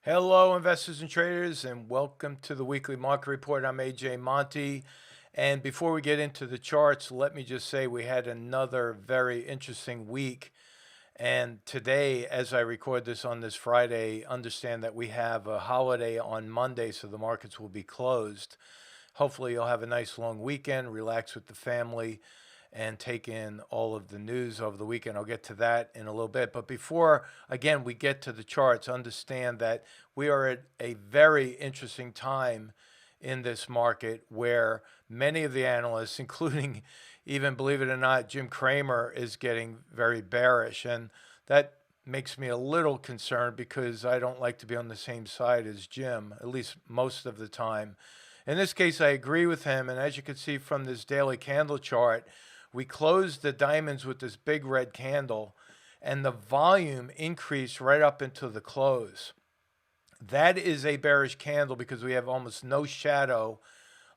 Hello, investors and traders, and welcome to the weekly market report. I'm AJ Monte. And before we get into the charts, let me just say we had another very interesting week. And today, as I record this on this Friday, understand that we have a holiday on Monday, so the markets will be closed. Hopefully, you'll have a nice long weekend, relax with the family, and take in all of the news over the weekend. I'll get to that in a little bit. But before, again, we get to the charts, understand that we are at a very interesting time in this market where many of the analysts, including even, believe it or not, Jim Cramer, is getting very bearish. And that makes me a little concerned because I don't like to be on the same side as Jim, at least most of the time. In this case, I agree with him. And as you can see from this daily candle chart, we closed the diamonds with this big red candle, and the volume increased right up into the close. That is a bearish candle because we have almost no shadow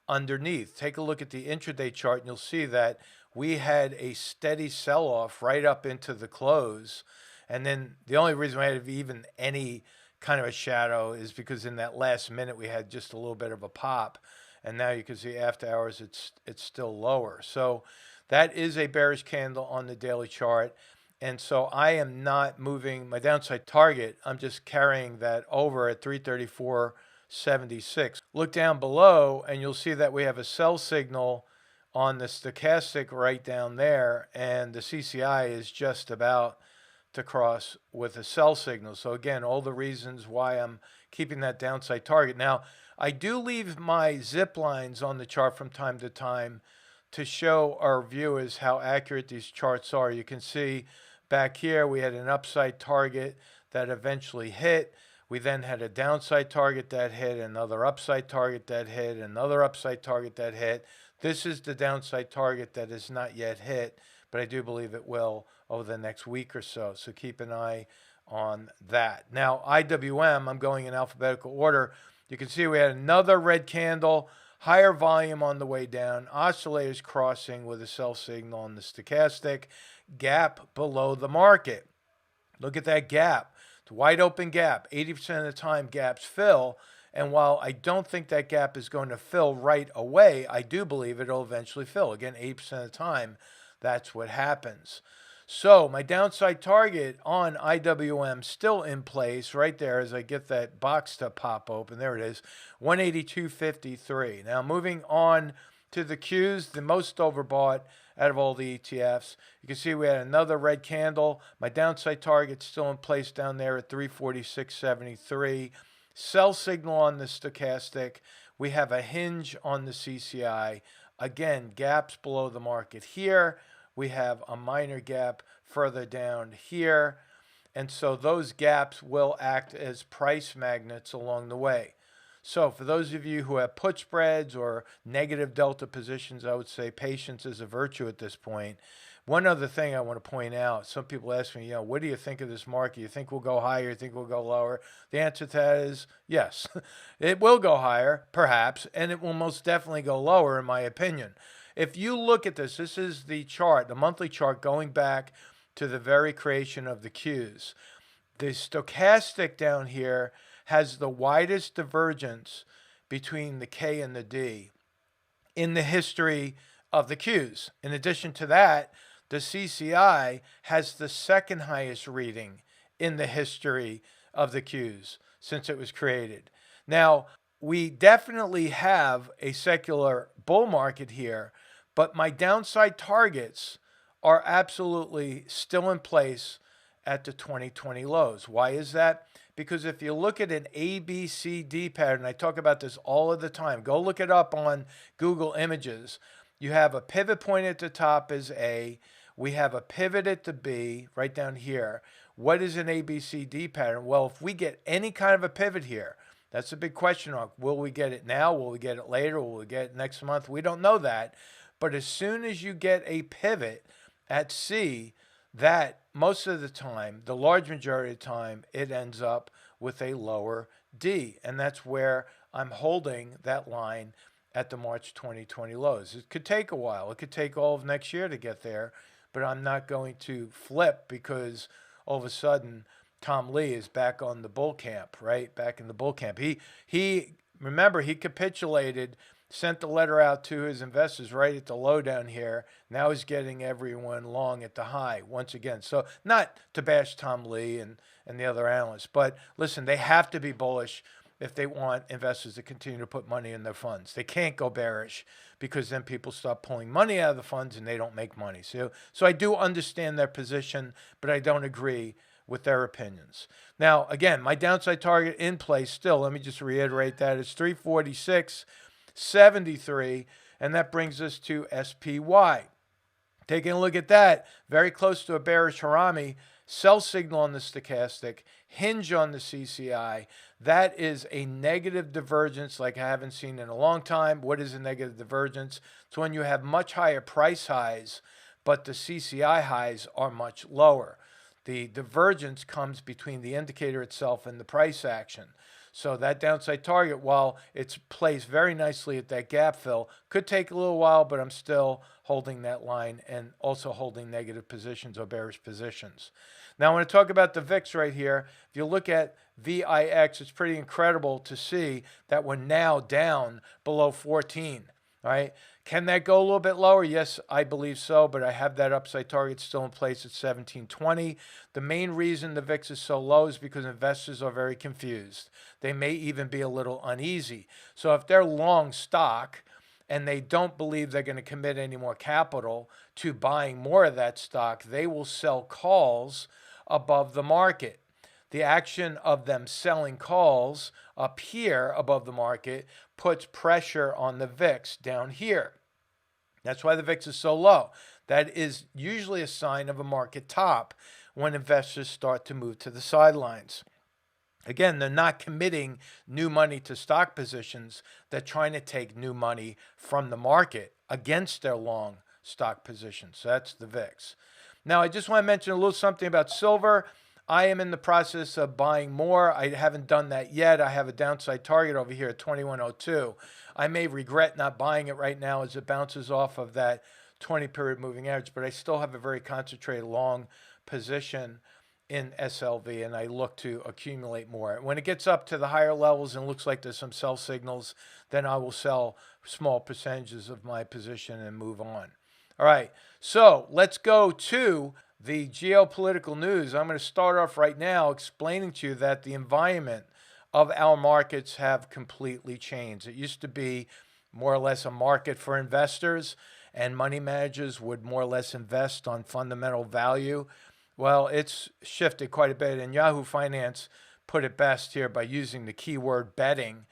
underneath. Take a look at the intraday chart, and you'll see that we had a steady sell-off right up into the close. And then the only reason we had even any kind of a shadow is because in that last minute we had just a little bit of a pop. And now you can see after hours it's still lower. So that is a bearish candle on the daily chart. And so I am not moving my downside target. I'm just carrying that over at 334.76. Look down below and you'll see that we have a sell signal on the stochastic right down there. And the CCI is just about to cross with a sell signal. So again, all the reasons why I'm keeping that downside target. Now, I do leave my zip lines on the chart from time to time to show our viewers how accurate these charts are. You can see back here we had an upside target that eventually hit. We then had a downside target that hit, another upside target that hit, another upside target that hit. This is the downside target that is not yet hit, but I do believe it will over the next week or so. So keep an eye on that. Now, IWM, I'm going in alphabetical order. You can see we had another red candle, higher volume on the way down, oscillators crossing with a sell signal on the stochastic, gap below the market. Look at that gap. It's a wide open gap. 80% of the time gaps fill. And while I don't think that gap is going to fill right away, I do believe it'll eventually fill. Again, 80% of the time, that's what happens. So my downside target on IWM still in place right there as I get that box to pop open. There it is, 182.53. Now moving on to the Qs, the most overbought out of all the ETFs. You can see we had another red candle. My downside target still in place down there at 346.73. Sell signal on the stochastic. We have a hinge on the CCI. Again, gaps below the market here. We have a minor gap further down here. And so those gaps will act as price magnets along the way. So for those of you who have put spreads or negative delta positions, I would say patience is a virtue at this point. One other thing I want to point out, some people ask me, what do you think of this market? You think we'll go higher? You think we'll go lower? The answer to that is yes. It will go higher, perhaps, and it will most definitely go lower, in my opinion. If you look at this, this is the chart, the monthly chart going back to the very creation of the Qs. The stochastic down here has the widest divergence between the K and the D in the history of the Qs. In addition to that, the CCI has the second highest reading in the history of the Qs since it was created. Now, we definitely have a secular bull market here, but my downside targets are absolutely still in place at the 2020 lows. Why is that? Because if you look at an ABCD pattern, I talk about this all of the time. Go look it up on Google Images. You have a pivot point at the top as A. We have a pivot at the B right down here. What is an ABCD pattern? Well, if we get any kind of a pivot here, that's a big question mark. Will we get it now? Will we get it later? Will we get it next month? We don't know that. But as soon as you get a pivot at C, that most of the time, the large majority of the time, it ends up with a lower D. And that's where I'm holding that line at the March 2020 lows. It could take a while. It could take all of next year to get there, but I'm not going to flip because all of a sudden Tom Lee is back on the bull camp, right? Back in the bull camp. He remember he capitulated, sent the letter out to his investors right at the low down here. Now he's getting everyone long at the high once again. So not to bash Tom Lee and the other analysts, but listen, they have to be bullish if they want investors to continue to put money in their funds. They can't go bearish because then people start pulling money out of the funds and they don't make money. So I do understand their position, but I don't agree with their opinions. Now, again, my downside target in place still, let me just reiterate that, is 346.73, and that brings us to SPY. Taking a look at that, very close to a bearish Harami, sell signal on the stochastic, hinge on the CCI. That is a negative divergence like I haven't seen in a long time. What is a negative divergence? It's when you have much higher price highs, but the CCI highs are much lower. The divergence comes between the indicator itself and the price action. So that downside target, while it's placed very nicely at that gap fill, could take a little while, but I'm still holding that line and also holding negative positions or bearish positions. Now I want to talk about the VIX right here. If you look at VIX, it's pretty incredible to see that we're now down below 14. All right. Can that go a little bit lower? Yes, I believe so, but I have that upside target still in place at 1720. The main reason the VIX is so low is because investors are very confused. They may even be a little uneasy. So if they're long stock and they don't believe they're going to commit any more capital to buying more of that stock, they will sell calls above the market. The action of them selling calls up here above the market puts pressure on the VIX down here. That's why the VIX is so low. That is usually a sign of a market top when investors start to move to the sidelines. Again, they're not committing new money to stock positions. They're trying to take new money from the market against their long stock positions. So that's the VIX. Now, I just want to mention a little something about silver. I am in the process of buying more. I haven't done that yet. I have a downside target over here at 2102. I may regret not buying it right now as it bounces off of that 20-period moving average, but I still have a very concentrated long position in SLV, and I look to accumulate more. When it gets up to the higher levels and looks like there's some sell signals, then I will sell small percentages of my position and move on. All right, so let's go to the geopolitical news. I'm going to start off right now explaining to you that the environment of our markets have completely changed. It used to be more or less a market for investors, and money managers would more or less invest on fundamental value. Well, it's shifted quite a bit, and Yahoo Finance put it best here by using the keyword betting.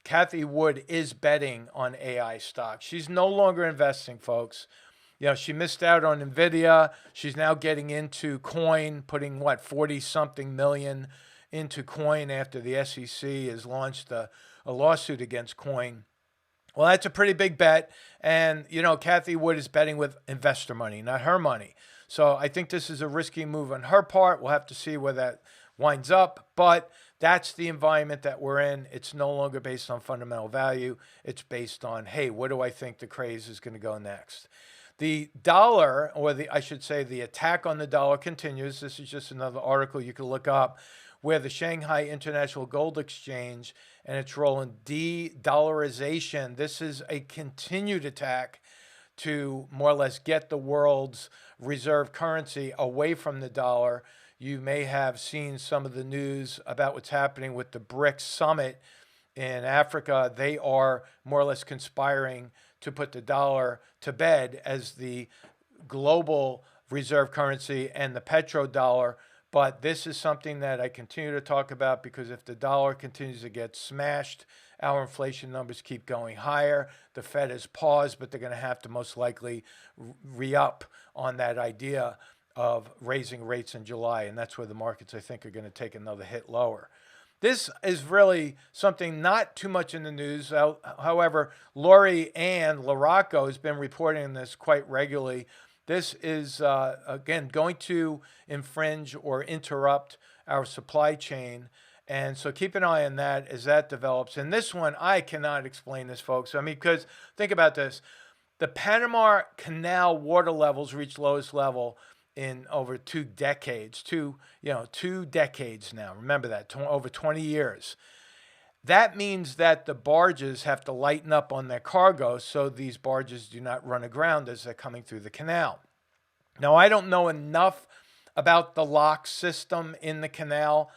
Cathie Wood is betting on AI stocks. She's no longer investing, folks. You know, she missed out on NVIDIA. She's now getting into coin, putting, 40-something million into coin after the SEC has launched a lawsuit against coin. Well, that's a pretty big bet. And, Cathie Wood is betting with investor money, not her money. So I think this is a risky move on her part. We'll have to see where that winds up. But that's the environment that we're in. It's no longer based on fundamental value. It's based on, hey, what do I think the craze is going to go next? The dollar, or I should say the attack on the dollar continues. This is just another article you can look up where the Shanghai International Gold Exchange and its role in de-dollarization. This is a continued attack to more or less get the world's reserve currency away from the dollar. You may have seen some of the news about what's happening with the BRICS summit in Africa. They are more or less conspiring to put the dollar to bed as the global reserve currency and the petrodollar. But this is something that I continue to talk about because if the dollar continues to get smashed, our inflation numbers keep going higher. The Fed has paused, but they're going to have to most likely re-up on that idea of raising rates in July. And that's where the markets, I think, are going to take another hit lower. This is really something not too much in the news. However, Lori Ann LaRocco has been reporting this quite regularly. This is, again, going to infringe or interrupt our supply chain. And so keep an eye on that as that develops. And this one, I cannot explain this, folks. I mean, because think about this. The Panama Canal water levels reached lowest level in over 2 decades, 2 decades now. Remember that, over 20 years. That means that the barges have to lighten up on their cargo so these barges do not run aground as they're coming through the canal. Now, I don't know enough about the lock system in the canal.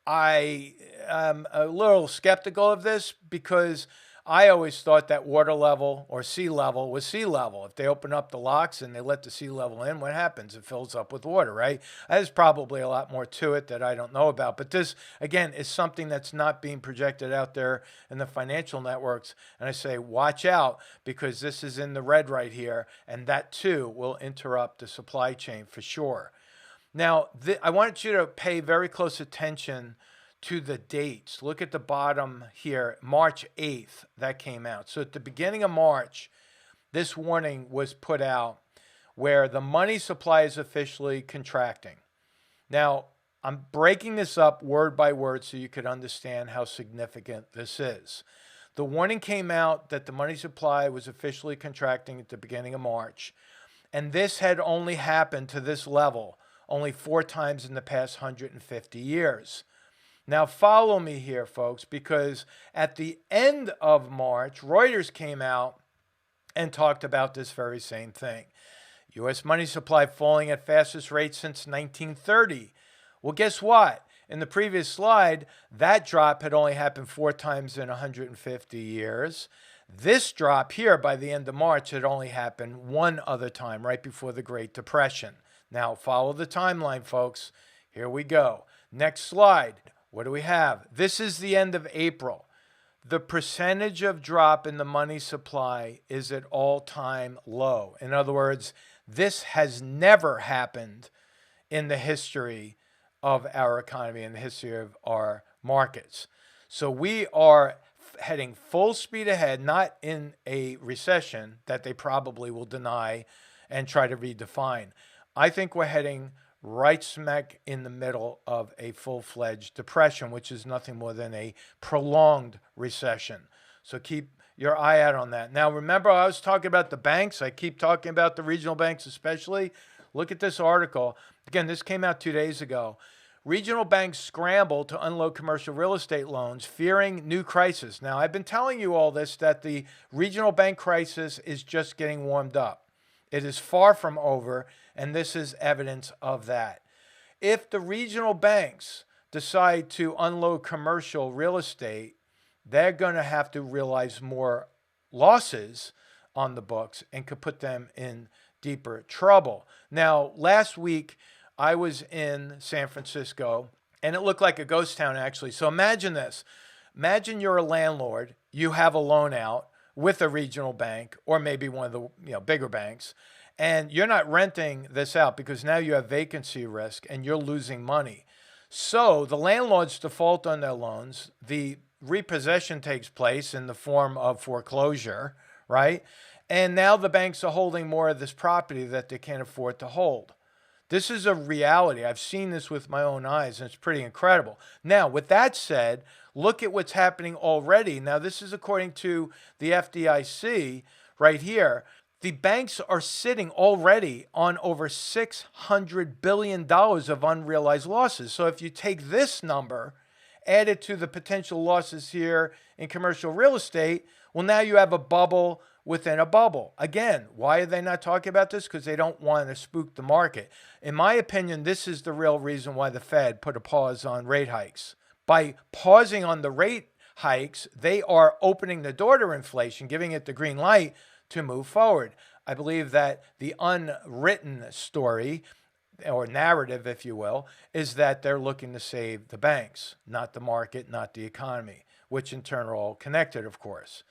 I am a little skeptical of this because I always thought that water level or sea level was sea level. If they open up the locks and they let the sea level in, what happens? It fills up with water, right? There's probably a lot more to it that I don't know about. But this, again, is something that's not being projected out there in the financial networks. And I say, watch out, because this is in the red right here. And that, too, will interrupt the supply chain for sure. Now, I want you to pay very close attention to the dates. Look at the bottom here, March 8th, that came out. So at the beginning of March, this warning was put out where the money supply is officially contracting. Now, I'm breaking this up word by word so you could understand how significant this is. The warning came out that the money supply was officially contracting at the beginning of March, and this had only happened to this level only 4 times in the past 150 years. Now, follow me here, folks, because at the end of March, Reuters came out and talked about this very same thing. U.S. money supply falling at fastest rate since 1930. Well, guess what? In the previous slide, that drop had only happened 4 times in 150 years. This drop here by the end of March had only happened 1 other time, right before the Great Depression. Now, follow the timeline, folks. Here we go. Next slide. What do we have? This is the end of April. The percentage of drop in the money supply is at all-time low. In other words, this has never happened in the history of our economy, in the history of our markets. So we are heading full speed ahead, not in a recession that they probably will deny and try to redefine. I think we're heading right smack in the middle of a full-fledged depression, which is nothing more than a prolonged recession. So keep your eye out on that. Now, remember, I was talking about the banks. I keep talking about the regional banks especially. Look at this article. Again, this came out 2 days ago. Regional banks scramble to unload commercial real estate loans, fearing new crisis. Now, I've been telling you all this, that the regional bank crisis is just getting warmed up. It is far from over, and this is evidence of that. If the regional banks decide to unload commercial real estate, they're going to have to realize more losses on the books and could put them in deeper trouble. Now, last week, I was in San Francisco, and it looked like a ghost town, actually. So imagine this. Imagine you're a landlord. You have a loan out with a regional bank or maybe one of the bigger banks, and you're not renting this out because now you have vacancy risk and you're losing money. So the landlords default on their loans. The repossession takes place in the form of foreclosure, right? And now the banks are holding more of this property that they can't afford to hold. This is a reality. I've seen this with my own eyes, and it's pretty incredible. Now, with that said, look at what's happening already. Now, this is according to the FDIC right here. The banks are sitting already on over $600 billion of unrealized losses. So if you take this number, add it to the potential losses here in commercial real estate, well, now you have a bubble within a bubble. Again, why are they not talking about this? Because they don't want to spook the market. In my opinion, this is the real reason why the Fed put a pause on rate hikes. By pausing on the rate hikes, they are opening the door to inflation, giving it the green light to move forward. I believe that the unwritten story, or narrative, if you will, is that they're looking to save the banks, not the market, not the economy, which in turn are all connected, of course.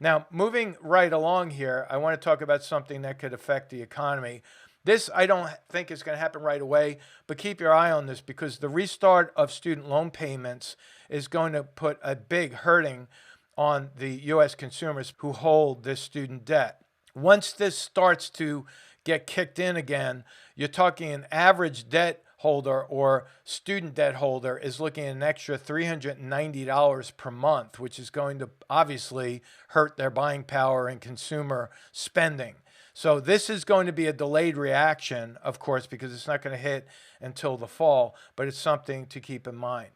Now, moving right along here, I want to talk about something that could affect the economy. This, I don't think is going to happen right away, but keep your eye on this because the restart of student loan payments is going to put a big hurting on the U.S. consumers who hold this student debt. Once this starts to get kicked in again, you're talking an average debt holder or student debt holder is looking at an extra $390 per month, which is going to obviously hurt their buying power and consumer spending. So this is going to be a delayed reaction, of course, because it's not going to hit until the fall, but it's something to keep in mind.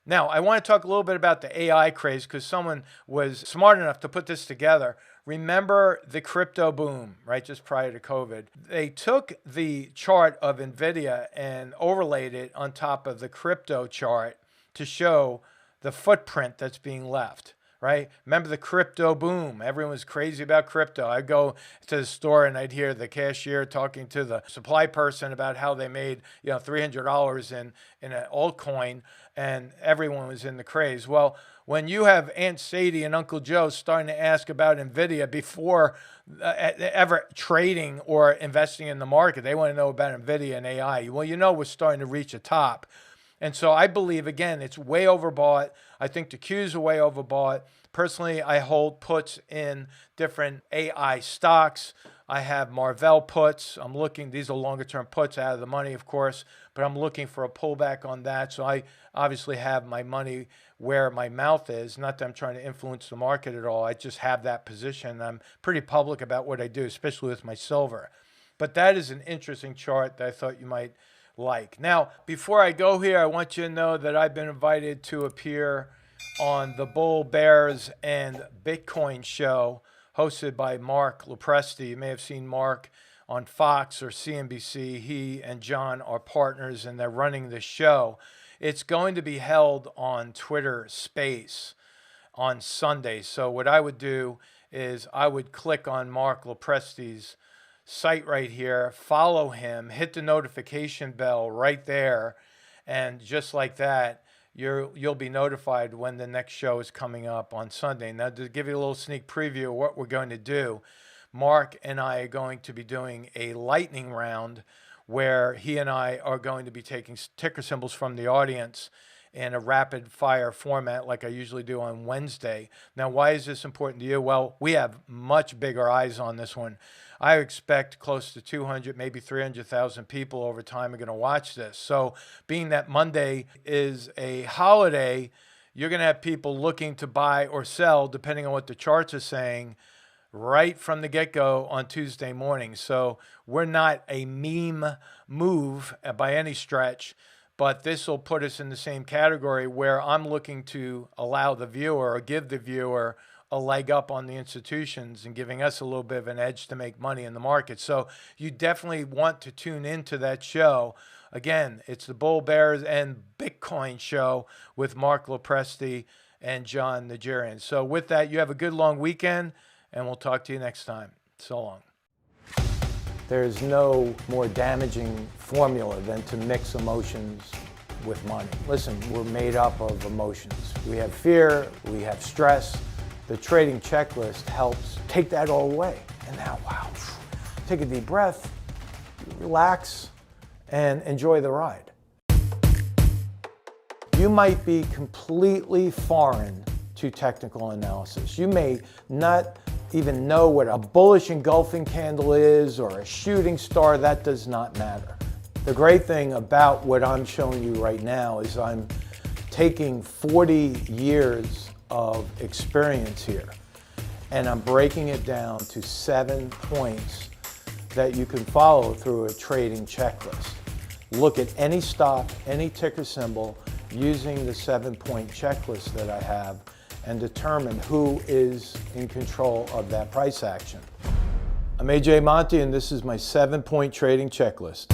Now, I want to talk a little bit about the AI craze because someone was smart enough to put this together. Remember the crypto boom, right, just prior to COVID? They took the chart of NVIDIA and overlaid it on top of the crypto chart to show the footprint that's being left, right? Remember the crypto boom? Everyone was crazy about crypto. I'd go to the store and I'd hear the cashier talking to the supply person about how they made, $300 in an altcoin, and everyone was in the craze. Well, when you have Aunt Sadie and Uncle Joe starting to ask about NVIDIA before ever trading or investing in the market, they want to know about NVIDIA and AI. Well, we're starting to reach a top. And so I believe, again, it's way overbought. I think the Qs are way overbought. Personally, I hold puts in different AI stocks. I have Marvell puts. I'm looking, these are longer term puts out of the money, of course, but I'm looking for a pullback on that. So I obviously have my money where my mouth is. Not that I'm trying to influence the market at all. I just have that position. I'm pretty public about what I do, especially with my silver. But that is an interesting chart that I thought you might like. Now, before I go here, I want you to know that I've been invited to appear on the Bull, Bears, and Bitcoin show hosted by Mark Lopresti. You may have seen Mark on Fox or CNBC. He and John are partners and they're running the show. It's going to be held on Twitter Space on Sunday. So what I would do is I would click on Mark Lopresti's site right here, follow him, hit the notification bell right there, and just like that, you'll be notified when the next show is coming up on Sunday. Now, to give you a little sneak preview of what we're going to do, Mark and I are going to be doing a lightning round where he and I are going to be taking ticker symbols from the audience in a rapid fire format like I usually do on Wednesday. Now, why is this important to you? Well, we have much bigger eyes on this one. I expect close to 200, maybe 300,000 people over time are going to watch this. So being that Monday is a holiday, you're going to have people looking to buy or sell, depending on what the charts are saying, right from the get-go on Tuesday morning. So we're not a meme move by any stretch, but this will put us in the same category where I'm looking to allow the viewer or give the viewer a leg up on the institutions and giving us a little bit of an edge to make money in the market. So you definitely want to tune into that show. Again, it's the Bull, Bears, and Bitcoin show with Mark Lopresti and John Najarian. So with that, you have a good long weekend, and we'll talk to you next time. So long. There's no more damaging formula than to mix emotions with money. Listen, we're made up of emotions. We have fear, we have stress. The trading checklist helps take that all away. And now, wow, take a deep breath, relax, and enjoy the ride. You might be completely foreign to technical analysis. You may not even know what a bullish engulfing candle is or a shooting star. That does not matter. The great thing about what I'm showing you right now is I'm taking 40 years of experience here, and I'm breaking it down to 7 points that you can follow through a trading checklist. Look at any stock, any ticker symbol using the 7-point checklist that I have and determine who is in control of that price action. I'm AJ Monte, and this is my 7-point trading checklist.